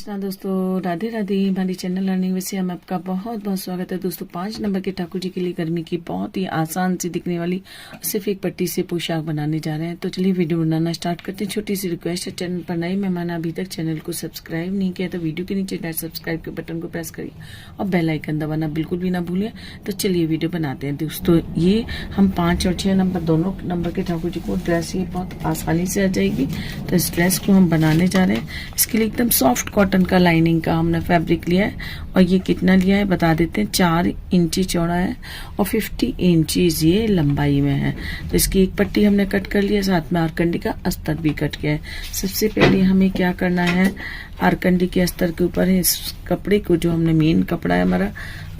कृष्णा दोस्तों, राधे राधे। हमारी channel learning में से हम आपका बहुत बहुत स्वागत है दोस्तों। 5 नंबर के ठाकुर जी के लिए गर्मी की बहुत ही आसान सी दिखने वाली सिर्फ एक पट्टी से पोशाक बनाने जा रहे हैं। तो चलिए वीडियो बनाना स्टार्ट करते हैं। छोटी सी रिक्वेस्ट है, चैनल पर नए मेहमान अभी तक चैनल को सब्सक्राइब नहीं किया तो वीडियो के नीचे रेड सब्सक्राइब के बटन को प्रेस करिए और बेल आइकन दबाना बिल्कुल भी ना भूलिए। तो चलिए वीडियो बनाते हैं दोस्तों। ये हम 5 और 6 नंबर दोनों नंबर के ठाकुर जी को ड्रेस ये बहुत आसानी से आ जाएगी। तो इस ड्रेस को हम बनाने जा रहे हैं। इसके लिए एकदम सॉफ्ट कॉटन का लाइनिंग का हमने फैब्रिक लिया है और ये कितना लिया है बता देते हैं। 4 इंची चौड़ा है और 50 इंचीज ये लंबाई में है। तो इसकी एक पट्टी हमने कट कर लिया, साथ में आरकंडी का अस्तर भी कट किया है। सबसे पहले हमें क्या करना है, आरकंडी के अस्तर के ऊपर इस कपड़े को, जो हमने मेन कपड़ा है हमारा,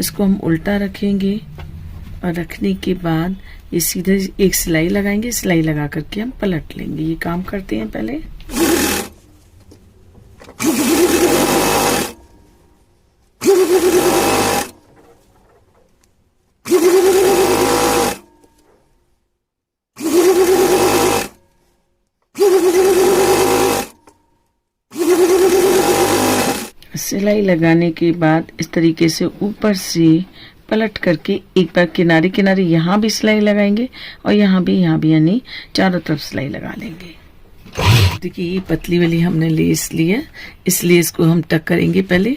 इसको हम उल्टा रखेंगे और रखने के बाद ये सीधे एक सिलाई लगाएंगे। सिलाई लगा करके हम पलट लेंगे। ये काम करते हैं पहले। सिलाई लगाने के बाद इस तरीके से ऊपर से पलट करके एक बार किनारे किनारे यहाँ भी सिलाई लगाएंगे और यहाँ भी यानी चारों तरफ सिलाई लगा लेंगे। देखिए ये पतली वाली हमने लेस ली है, इस लेस को हम टक करेंगे पहले।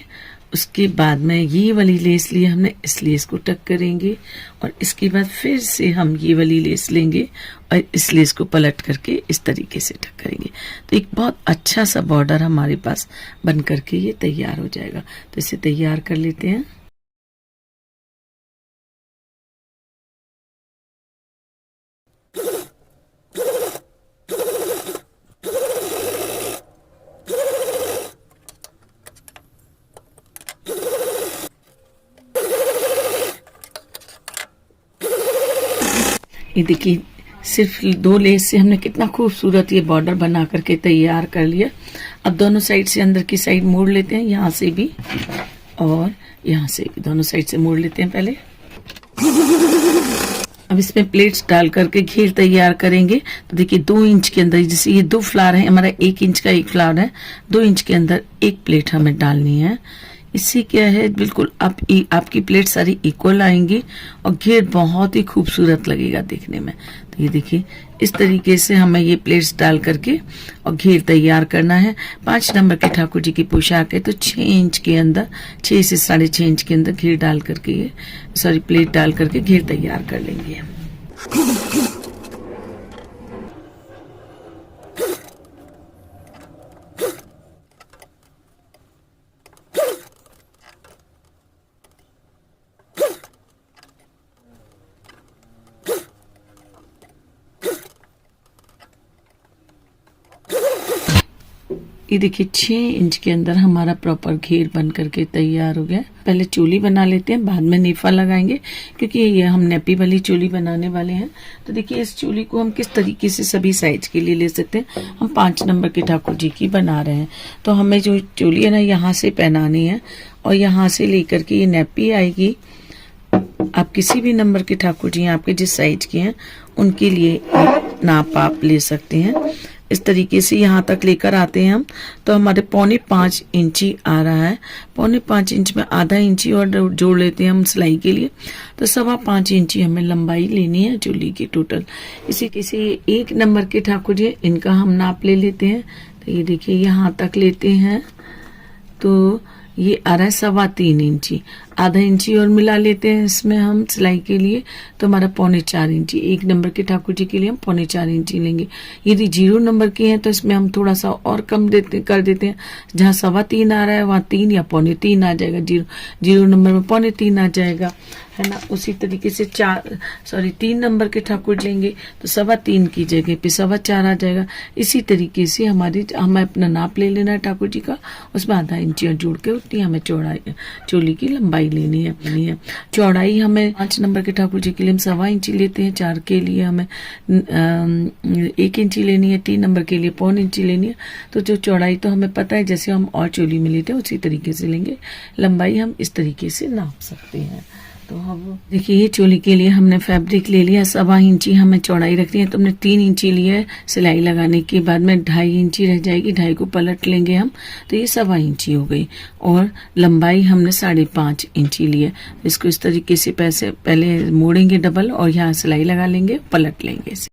उसके बाद में ये वाली लेस ली हमने, इस लेस को टक करेंगे और इसके बाद फिर से हम ये वाली लेस लेंगे और इस लेस को पलट करके इस तरीके से टक करेंगे। तो एक बहुत अच्छा सा बॉर्डर हमारे पास बन करके ये तैयार हो जाएगा। तो इसे तैयार कर लेते हैं। ये देखिए सिर्फ 2 लेस से हमने कितना खूबसूरत ये बॉर्डर बना करके तैयार कर लिया। अब दोनों साइड से अंदर की साइड मोड़ लेते हैं, यहाँ से भी और यहाँ से भी, दोनों साइड से मोड़ लेते हैं पहले। अब इसमें प्लेट्स डाल करके घेर तैयार करेंगे। तो देखिए 2 इंच के अंदर, जैसे ये 2 फ्लावर है हमारा, 1 इंच का एक फ्लावर है, 2 इंच के अंदर एक प्लेट हमें डालनी है। इससे क्या है, बिल्कुल आपकी प्लेट सारी इक्वल आएंगी और घेर बहुत ही खूबसूरत लगेगा देखने में। तो ये देखिए इस तरीके से हमें ये प्लेट्स डाल करके और घेर तैयार करना है। 5 नंबर के ठाकुर जी की पोशाक है तो 6 इंच के अंदर, 6 से 6.5 इंच के अंदर घेर डाल करके ये प्लेट डाल करके घेर तैयार कर लेंगे। ये देखिए 6 इंच के अंदर हमारा प्रॉपर घेर बन करके तैयार हो गया। पहले चोली बना लेते हैं, बाद में नीफा लगाएंगे क्योंकि ये हम नेपी वाली चोली बनाने वाले हैं। तो देखिए इस चोली को हम किस तरीके से सभी साइज के लिए ले सकते हैं। हम 5 नंबर के ठाकुर जी की बना रहे हैं तो हमें जो चोली है ना, यहाँ से पहनानी है और यहाँ से लेकर के ये नेपी आएगी। आप किसी भी नंबर के ठाकुर जी आपके जिस साइज के हैं उनके लिए नाप आप ले सकते हैं। इस तरीके से यहाँ तक लेकर आते हैं हम। तो हमारे 4.25 इंची आ रहा है। 4.25 इंच में आधा इंची और जोड़ लेते हैं हम सिलाई के लिए। तो 5.25 इंची हमें लंबाई लेनी है चोली की टोटल। इसी किसी 1 नंबर के ठाकुर जी इनका हम नाप ले लेते हैं। तो ये देखिए यहाँ तक लेते हैं तो ये आ रहा है 3.25 इंची। आधा इंची और मिला लेते हैं इसमें हम सिलाई के लिए, तो हमारा 4.25 इंची। 1 नंबर के ठाकुर जी के लिए हम 4.25 इंची लेंगे। यदि 0 नंबर के हैं तो इसमें हम थोड़ा सा और कम कर देते हैं। जहाँ 3.25 आ रहा है वहाँ 3 या 3.25 आ जाएगा। 0 नंबर में 3.25 आ जाएगा, है ना। उसी तरीके से 3 नंबर के ठाकुर लेंगे तो 3.25 की जगह पे 4.25 आ जाएगा। इसी तरीके से हमें अपना नाप ले लेना है ठाकुर जी का, उसमें आधा इंची और जोड़ के उतनी हमें चोली की लंबाई लेनी है। चौड़ाई हमें 5 नंबर के ठाकुर जी के लिए हम 1.25 इंची लेते हैं। 4 के लिए हमें 1 इंची लेनी है। 3 नंबर के लिए 1.25 इंची लेनी है। तो जो चौड़ाई तो हमें पता है, जैसे हम और चोली में लेते हैं उसी तरीके से लेंगे। लंबाई हम इस तरीके से नाप सकते हैं। तो हम देखिए ये चोली के लिए हमने फैब्रिक ले लिया 1.25 इंची हमें चौड़ाई रखनी है, तो हमने 3 इंची लिया है। सिलाई लगाने के बाद में 2.5 इंची रह जाएगी, 2.5 को पलट लेंगे हम, तो ये 1.25 इंची हो गई। और लंबाई हमने 5.5 इंची ली है। इसको इस तरीके से पहले मोड़ेंगे डबल और यहाँ सिलाई लगा लेंगे, पलट लेंगे इसे।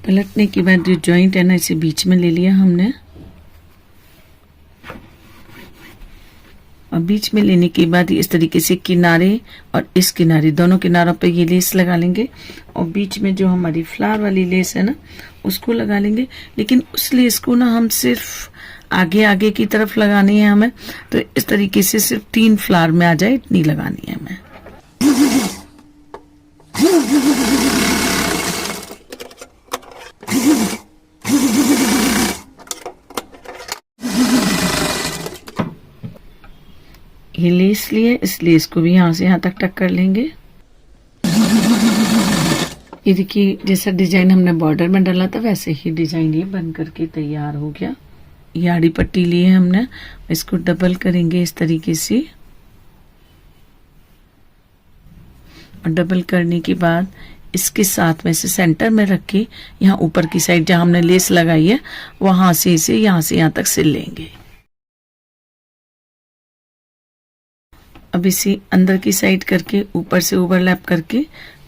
पलटने के बाद जो जॉइंट है ना, इसे बीच में ले लिया हमने, और बीच में लेने के बाद इस तरीके से किनारे और इस किनारे दोनों किनारों पे ये लेस लगा लेंगे, और बीच में जो हमारी फ्लावर वाली लेस है ना उसको लगा लेंगे। लेकिन उस लेस को ना हम सिर्फ आगे आगे की तरफ लगानी है हमें, तो इस तरीके से सिर्फ 3 फ्लावर में आ जाए इतनी लगानी है हमें। ये लेस लिए, इस लेस को भी यहाँ से यहाँ तक टक कर लेंगे। ये देखिए जैसा डिजाइन हमने बॉर्डर में डाला था वैसे ही डिजाइन ये बन करके तैयार हो गया। ये आड़ी पट्टी ली है हमने, इसको डबल करेंगे इस तरीके से, और डबल करने के बाद इसके साथ में से सेंटर में रख के यहाँ ऊपर की साइड जहां हमने लेस लगाई है वहां से इसे यहाँ से यहाँ तक सिल लेंगे। अब इसे अंदर की साइड करके ऊपर से ओवरलैप करके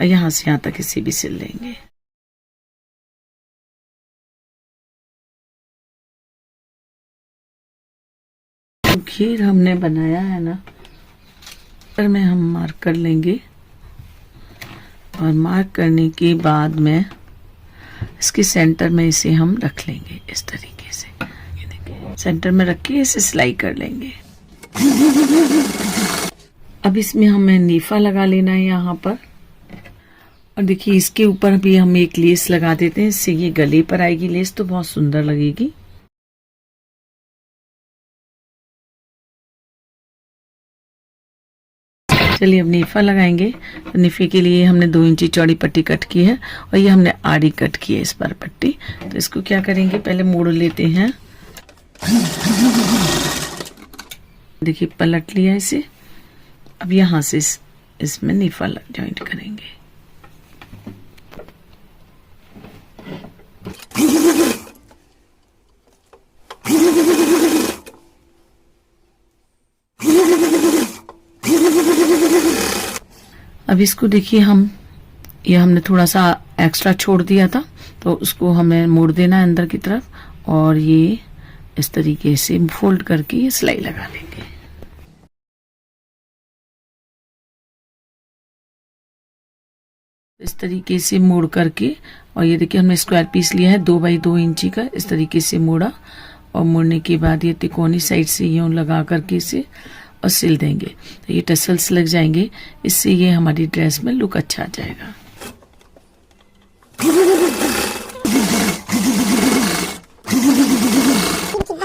यहाँ से यहाँ तक इसे भी सिल लेंगे। तो घेर हमने बनाया है ना, पर में हम मार्क कर लेंगे, और मार्क करने के बाद में इसके सेंटर में इसे हम रख लेंगे इस तरीके से। ये देखिए सेंटर में रख के इसे सिलाई कर लेंगे। अब इसमें हमें नीफा लगा लेना है यहाँ पर, और देखिए इसके ऊपर भी हम एक लेस लगा देते हैं, इससे ये गले पर आएगी लेस तो बहुत सुंदर लगेगी। चलिए अब नीफा लगाएंगे। तो नीफे के लिए हमने 2 इंची चौड़ी पट्टी कट की है, और ये हमने आड़ी कट की है इस पर पट्टी। तो इसको क्या करेंगे, पहले मोड़ लेते हैं। देखिए पलट लिया इसे। अब यहां से इसमें नीफा जॉइंट करेंगे। अब इसको देखिए ये हमने थोड़ा सा एक्स्ट्रा छोड़ दिया था, तो उसको हमें मोड़ देना है अंदर की तरफ, और ये इस तरीके से फोल्ड करके ये सिलाई लगा लेंगे। इस तरीके से मोड़ करके, और ये देखिए हमने स्क्वायर पीस लिया है 2 बाई 2 इंची का, इस तरीके से मोड़ा, और मोड़ने के बाद ये तिकोनी साइड से यूं लगा करके इसे और सिल देंगे, तो ये टसल्स लग जाएंगे। इससे ये हमारी ड्रेस में लुक अच्छा आ जाएगा।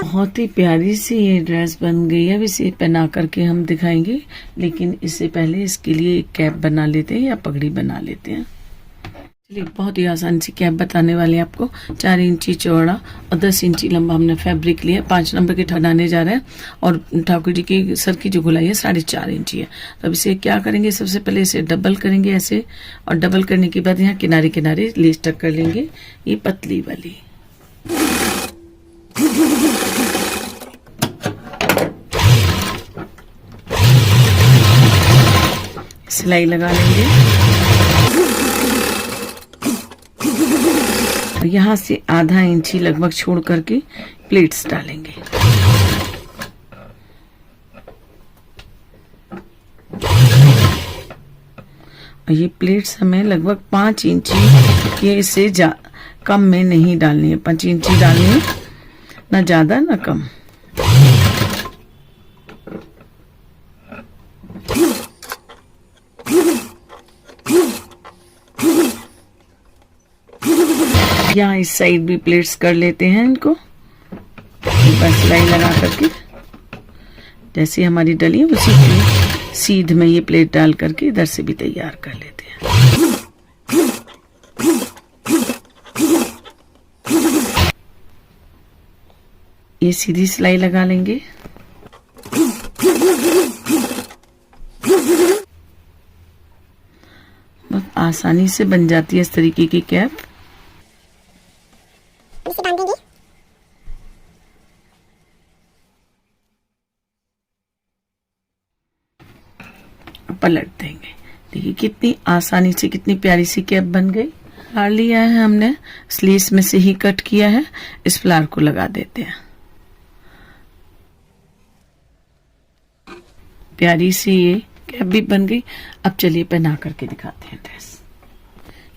बहुत ही प्यारी सी ये ड्रेस बन गई है। अब इसे पहना करके हम दिखाएंगे, लेकिन इससे पहले इसके लिए एक कैप बना लेते हैं या पगड़ी बना लेते हैं। चलिए बहुत ही आसान सी कैप बताने वाले हैं आपको। 4 इंची चौड़ा और 10 इंची लंबा हमने फैब्रिक लिया है। 5 नंबर के ठहराने जा रहे हैं, और ठाकुर जी की सर की जो गुलाई है 4.5 इंची है। तो अब इसे क्या करेंगे, सबसे पहले इसे डबल करेंगे ऐसे, और डबल करने के बाद यहाँ किनारे किनारे लेस टक कर लेंगे, ये पतली वाली। सिलाई लगा लेंगे, और यहाँ से आधा इंची लगभग छोड़ करके प्लेट्स डालेंगे। और ये प्लेट्स हमें लगभग 5 इंची के इससे कम में नहीं डालनी है, 5 इंची डालनी है, ना ज्यादा ना कम। यहाँ इस साइड भी प्लेट्स कर लेते हैं इनको, ऊपर सिलाई लगा करके, जैसे हमारी डली है उसी की सीध में ये प्लेट डाल करके इधर से भी तैयार कर लेते हैं। ये सीधी सिलाई लगा लेंगे। आसानी से बन जाती है इस तरीके की कैप। इसे बांध देंगे। पलट देंगे। देखिए कितनी आसानी से कितनी प्यारी सी कैप बन गई। फ्लावर लिया है हमने, स्लीव्स में से ही कट किया है। इस फ्लावर को लगा देते हैं। प्यारी सी ये कैप भी बन गई। अब चलिए पहना करके दिखाते हैं ड्रेस।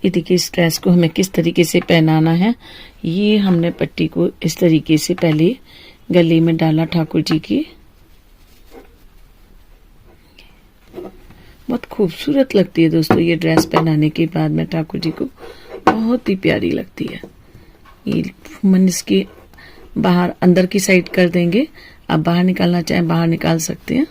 ये देखिए इस ड्रेस को हमें किस तरीके से पहनाना है। ये हमने पट्टी को इस तरीके से पहले गले में डाला ठाकुर जी की। बहुत खूबसूरत लगती है दोस्तों ये ड्रेस पहनाने के बाद में ठाकुर जी को, बहुत ही प्यारी लगती है। ये फूमन इसकी बाहर अंदर की साइड कर देंगे। आप बाहर निकालना चाहें बाहर निकाल सकते हैं।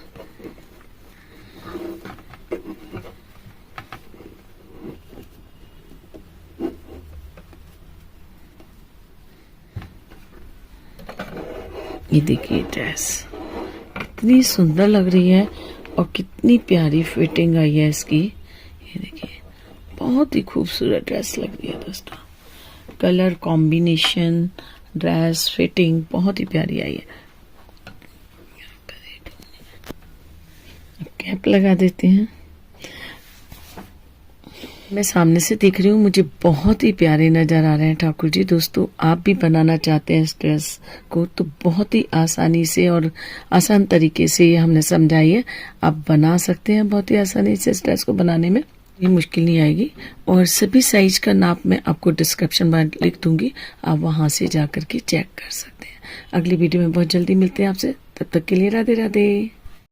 ये देखिए ड्रेस कितनी सुंदर लग रही है और कितनी प्यारी फिटिंग आई है इसकी। ये देखिए बहुत ही खूबसूरत ड्रेस लग रही है दोस्तों। कलर कॉम्बिनेशन, ड्रेस फिटिंग बहुत ही प्यारी आई है। कैप लगा देते हैं। मैं सामने से देख रही हूँ, मुझे बहुत ही प्यारे नजर आ रहे हैं ठाकुर जी। दोस्तों आप भी बनाना चाहते हैं इस ड्रेस को तो बहुत ही आसानी से और आसान तरीके से ये हमने समझाई है। आप बना सकते हैं बहुत ही आसानी से इस ड्रेस को बनाने में, ये मुश्किल नहीं आएगी। और सभी साइज का नाप मैं आपको डिस्क्रिप्शन में लिख दूंगी, आप वहां से जा करके चेक कर सकते हैं। अगली वीडियो में बहुत जल्दी मिलते हैं आपसे, तब तक के लिए राधे राधे।